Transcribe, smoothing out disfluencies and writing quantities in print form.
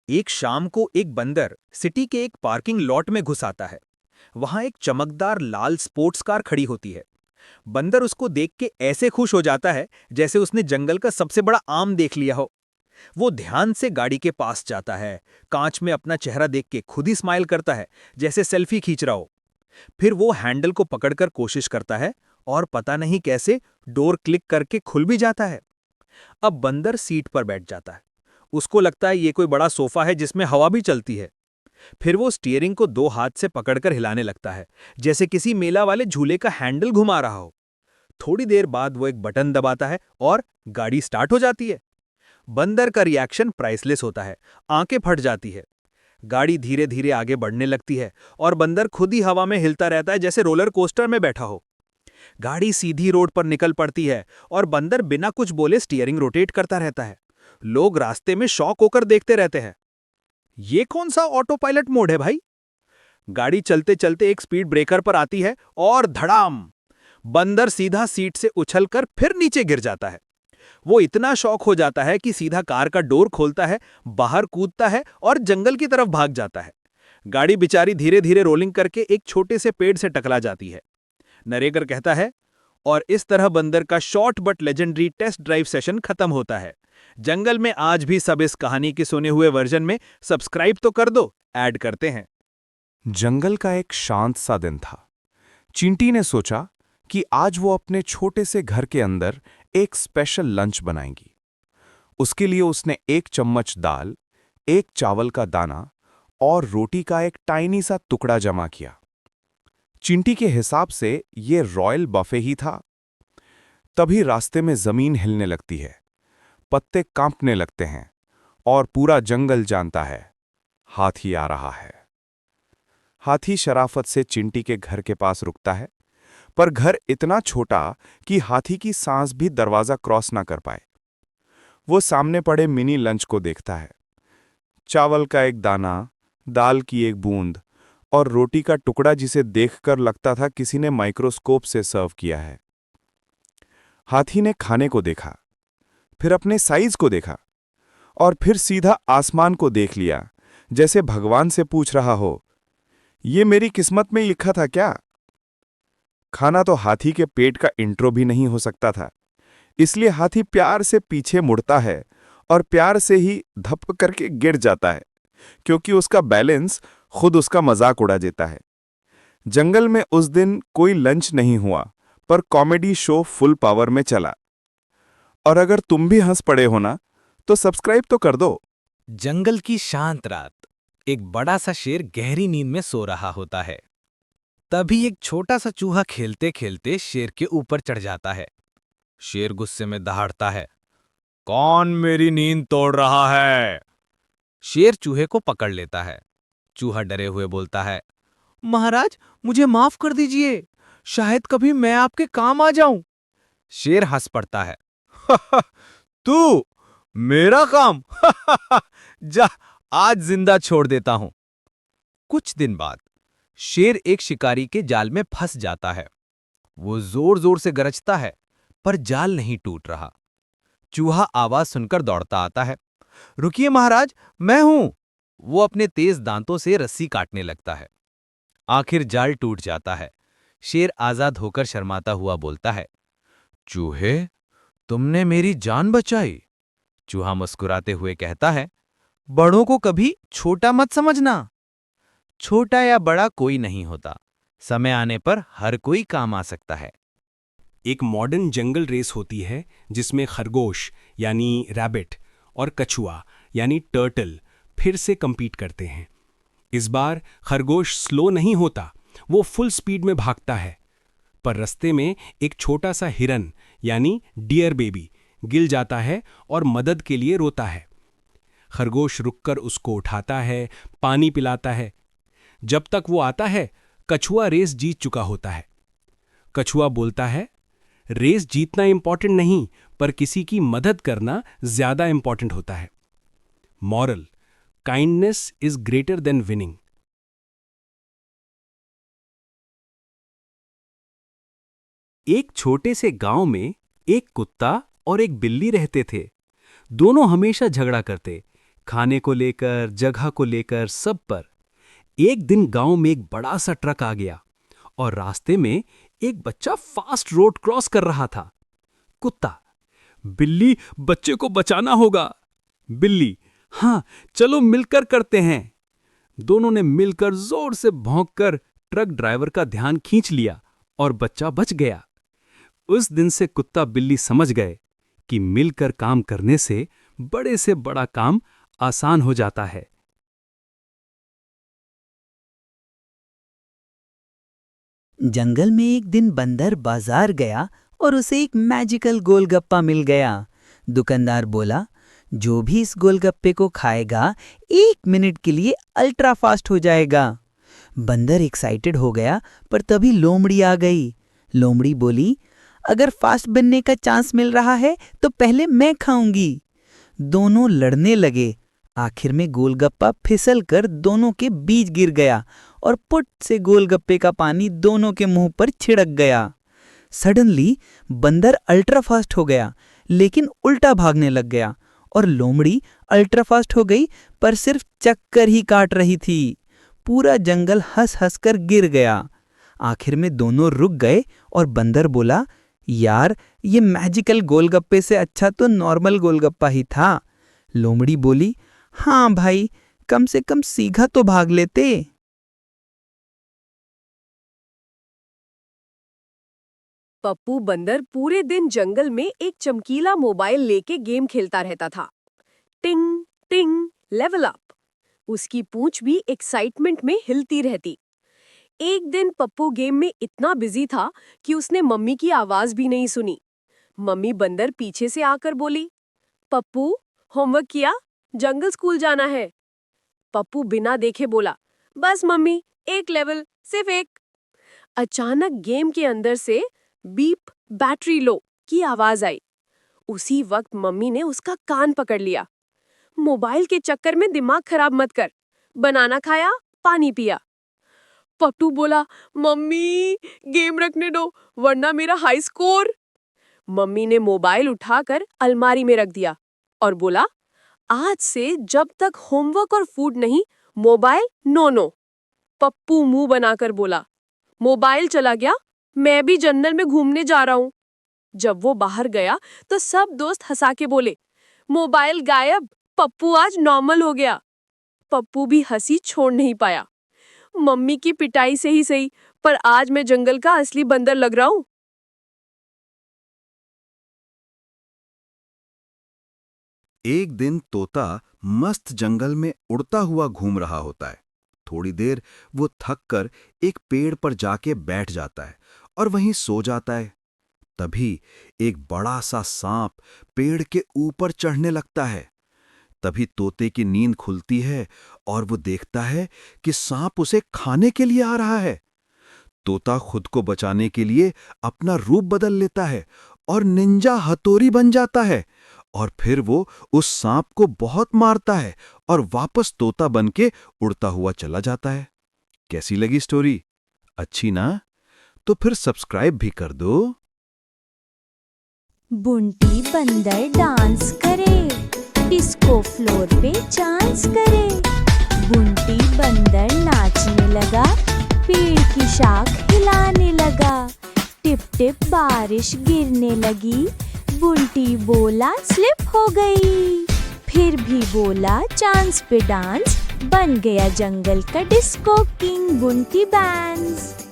एक शाम को एक बंदर सिटी के एक पार्किंग लॉट में घुस आता है। वहां एक चमकदार लाल स्पोर्ट्स कार खड़ी होती है। बंदर उसको देख के ऐसे खुश हो जाता है जैसे उसने जंगल का सबसे बड़ा आम देख लिया हो। वो ध्यान से गाड़ी के पास जाता है, कांच में अपना चेहरा देख के खुद ही स्माइल करता है, जैसे सेल्फी खींच रहा हो। फिर वो हैंडल को पकड़कर कोशिश करता है और पता नहीं कैसे डोर क्लिक करके खुल भी जाता है। अब बंदर सीट पर बैठ जाता है। उसको लगता है ये कोई बड़ा सोफा है जिसमें हवा भी चलती है। फिर वो स्टीयरिंग को दो हाथ से पकड़कर हिलाने लगता है, जैसे किसी मेला वाले झूले का हैंडल घुमा रहा हो। थोड़ी देर बाद वो एक बटन दबाता है और गाड़ी स्टार्ट हो जाती है। बंदर का रिएक्शन प्राइसलेस होता है। आंखें फट जाती है। गाड़ी धीरे धीरे आगे बढ़ने लगती है और बंदर खुद ही हवा में हिलता रहता है, जैसे रोलर कोस्टर में बैठा हो। गाड़ी सीधी रोड पर निकल पड़ती है और बंदर बिना कुछ बोले स्टीयरिंग रोटेट करता रहता है। लोग रास्ते में शॉक होकर देखते रहते हैं। ये कौन सा ऑटो पायलट मोड है भाई? गाड़ी चलते चलते एक स्पीड ब्रेकर पर आती है और धड़ाम! बंदर सीधा सीट से उछलकर फिर नीचे गिर जाता है। वो इतना शॉक हो जाता है कि सीधा कार का डोर खोलता है, बाहर कूदता है और जंगल की तरफ भाग जाता है। गाड़ी बेचारी धीरे धीरे रोलिंग करके एक छोटे से पेड़ से टकरा जाती है। नरेगर कहता है, और इस तरह बंदर का short but legendary test drive session खत्म होता है। जंगल में आज भी सब इस कहानी के सुने हुए वर्जन में सब्सक्राइब तो कर दो, ऐड करते हैं। जंगल का एक शांत सा दिन था। चींटी ने सोचा कि आज वो अपने छोटे से घर के अंदर एक स्पेशल लंच बनाएगी। उसके लिए उसने एक चम्मच दाल, एक चावल का दाना और रोटी का एक टाइनी सा टुकड़ा जमा किया। चींटी के हिसाब से ये रॉयल बफे ही था। तभी रास्ते में जमीन हिलने लगती है, पत्ते कांपने लगते हैं और पूरा जंगल जानता है हाथी आ रहा है। हाथी शराफत से चिंटी के घर के पास रुकता है, पर घर इतना छोटा कि हाथी की सांस भी दरवाजा क्रॉस ना कर पाए। वो सामने पड़े मिनी लंच को देखता है। चावल का एक दाना, दाल की एक बूंद और रोटी का टुकड़ा जिसे देखकर लगता था किसी ने माइक्रोस्कोप से सर्व किया है। हाथी ने खाने को देखा, फिर अपने साइज को देखा और फिर सीधा आसमान को देख लिया, जैसे भगवान से पूछ रहा हो, ये मेरी किस्मत में लिखा था क्या? खाना तो हाथी के पेट का इंट्रो भी नहीं हो सकता था। इसलिए हाथी प्यार से पीछे मुड़ता है और प्यार से ही धप करके गिर जाता है, क्योंकि उसका बैलेंस खुद उसका मजाक उड़ा देता है। जंगल में उस दिन कोई लंच नहीं हुआ, पर कॉमेडी शो फुल पावर में चला। और अगर तुम भी हंस पड़े हो ना, तो सब्सक्राइब तो कर दो। जंगल की शांत रात। एक बड़ा सा शेर गहरी नींद में सो रहा होता है। तभी एक छोटा सा चूहा खेलते खेलते शेर के ऊपर चढ़ जाता है। शेर गुस्से में दहाड़ता है, कौन मेरी नींद तोड़ रहा है? शेर चूहे को पकड़ लेता है। चूहा डरे हुए बोलता है, महाराज, मुझे माफ कर दीजिए, शायद कभी मैं आपके काम आ जाऊं। शेर हंस पड़ता है, तू मेरा काम? जा, आज जिंदा छोड़ देता हूं। कुछ दिन बाद शेर एक शिकारी के जाल में फंस जाता है। वो जोर जोर से गरजता है, पर जाल नहीं टूट रहा। चूहा आवाज सुनकर दौड़ता आता है, रुकिए महाराज, मैं हूं। वो अपने तेज दांतों से रस्सी काटने लगता है। आखिर जाल टूट जाता है। शेर आजाद होकर शर्माता हुआ बोलता है, चूहे, तुमने मेरी जान बचाई। चूहा मुस्कुराते हुए कहता है, बड़ों को कभी छोटा मत समझना। छोटा या बड़ा कोई नहीं होता, समय आने पर हर कोई काम आ सकता है। एक मॉडर्न जंगल रेस होती है जिसमें खरगोश यानी रैबिट और कछुआ यानी टर्टल फिर से compete करते हैं। इस बार खरगोश स्लो नहीं होता, वो फुल स्पीड में भागता है। पर रास्ते में एक छोटा सा हिरन यानी डियर बेबी गिर जाता है और मदद के लिए रोता है। खरगोश रुककर उसको उठाता है, पानी पिलाता है। जब तक वो आता है, कछुआ रेस जीत चुका होता है। कछुआ बोलता है, रेस जीतना इंपॉर्टेंट नहीं, पर किसी की मदद करना ज्यादा इंपॉर्टेंट होता है। Moral, kindness is greater than winning. एक छोटे से गांव में एक कुत्ता और एक बिल्ली रहते थे। दोनों हमेशा झगड़ा करते, खाने को लेकर, जगह को लेकर, सब पर। एक दिन गांव में एक बड़ा सा ट्रक आ गया और रास्ते में एक बच्चा फास्ट रोड क्रॉस कर रहा था। कुत्ता, बिल्ली, बच्चे को बचाना होगा। बिल्ली, हाँ चलो मिलकर करते हैं। दोनों ने मिलकर जोर से भौंककर ट्रक ड्राइवर का ध्यान खींच लिया और बच्चा बच गया। उस दिन से कुत्ता बिल्ली समझ गए कि मिलकर काम करने से बड़ा काम आसान हो जाता है। जंगल में एक दिन बंदर बाजार गया और उसे एक मैजिकल गोलगप्पा मिल गया। दुकानदार बोला, जो भी इस गोलगप्पे को खाएगा 1 मिनट के लिए अल्ट्रा फास्ट हो जाएगा। बंदर एक्साइटेड हो गया, पर तभी लोमड़ी आ गई। लोमड़ी बोली, अगर फास्ट बनने का चांस मिल रहा है तो पहले मैं खाऊंगी। दोनों लड़ने लगे। आखिर में गोलगप्पा फिसल कर दोनों के बीच गिर गया और पुट से गोलगप्पे का पानी दोनों के मुंह पर छिड़क गया। सडनली बंदर अल्ट्रा फास्ट हो गया, लेकिन उल्टा भागने लग गया और लोमड़ी अल्ट्रा फास्ट हो गई, पर सिर्फ चक्कर ही काट रही थी। पूरा जंगल हंस हंस कर गिर गया। आखिर में दोनों रुक गए और बंदर बोला, यार ये मैजिकल गोलगप्पे से अच्छा तो नॉर्मल गोलगप्पा ही था। लोमड़ी बोली, हाँ भाई, कम से कम सीधा तो भाग लेते। पप्पू बंदर पूरे दिन जंगल में एक चमकीला मोबाइल लेके गेम खेलता रहता था। टिंग टिंग लेवल अप। उसकी पूंछ भी एक्साइटमेंट में हिलती रहती। एक दिन पप्पू गेम में इतना बिजी था कि उसने मम्मी की आवाज भी नहीं सुनी। मम्मी बंदर पीछे से आकर बोली, पप्पू होमवर्क किया? जंगल स्कूल जाना है। पप्पू बिना देखे बोला, बस मम्मी, 1 लेवल, सिर्फ 1। अचानक गेम के अंदर से बीप बैटरी लो की आवाज आई। उसी वक्त मम्मी ने उसका कान पकड़ लिया। मोबाइल के चक्कर में दिमाग खराब मत कर। बनाना खाया, पानी पिया। पप्पू बोला, मम्मी गेम रखने दो वरना मेरा हाई स्कोर। मम्मी ने मोबाइल उठाकर अलमारी में रख दिया और बोला, आज से जब तक होमवर्क और फूड नहीं, मोबाइल नो। पप्पू मुंह बनाकर बोला, मोबाइल चला गया, मैं भी जंगल में घूमने जा रहा हूं। जब वो बाहर गया तो सब दोस्त हंसा के बोले, मोबाइल गायब, पप्पू आज नॉर्मल हो गया। पप्पू भी हंसी छोड़ नहीं पाया। मम्मी की पिटाई से ही सही, पर आज मैं जंगल का असली बंदर लग रहा हूं। एक दिन तोता मस्त जंगल में उड़ता हुआ घूम रहा होता है। थोड़ी देर वो थक कर एक पेड़ पर जाके बैठ जाता है और वहीं सो जाता है। तभी एक बड़ा सा सांप पेड़ के ऊपर चढ़ने लगता है। तभी तोते की नींद खुलती है और वो देखता है कि सांप उसे खाने के लिए आ रहा है। तोता खुद को बचाने के लिए अपना रूप बदल लेता है और निंजा हथौड़ी बन जाता है और फिर वो उस सांप को बहुत मारता है और वापस तोता बनके उड़ता हुआ चला जाता है। कैसी लगी स्टोरी? अच्छी ना? तो फिर सब्सक्राइब भी कर दो। बुंटी बंदर डांस करे, डिस्को फ्लोर पे चांस करे। बुंटी बंदर नाचने लगा, पेड़ की शाख हिलाने लगा। टिप टिप बारिश गिरने लगी, बुंटी बोला स्लिप हो गई। फिर भी बोला चांस पे डांस, बन गया जंगल का डिस्को किंग बुंटी बैंड्स।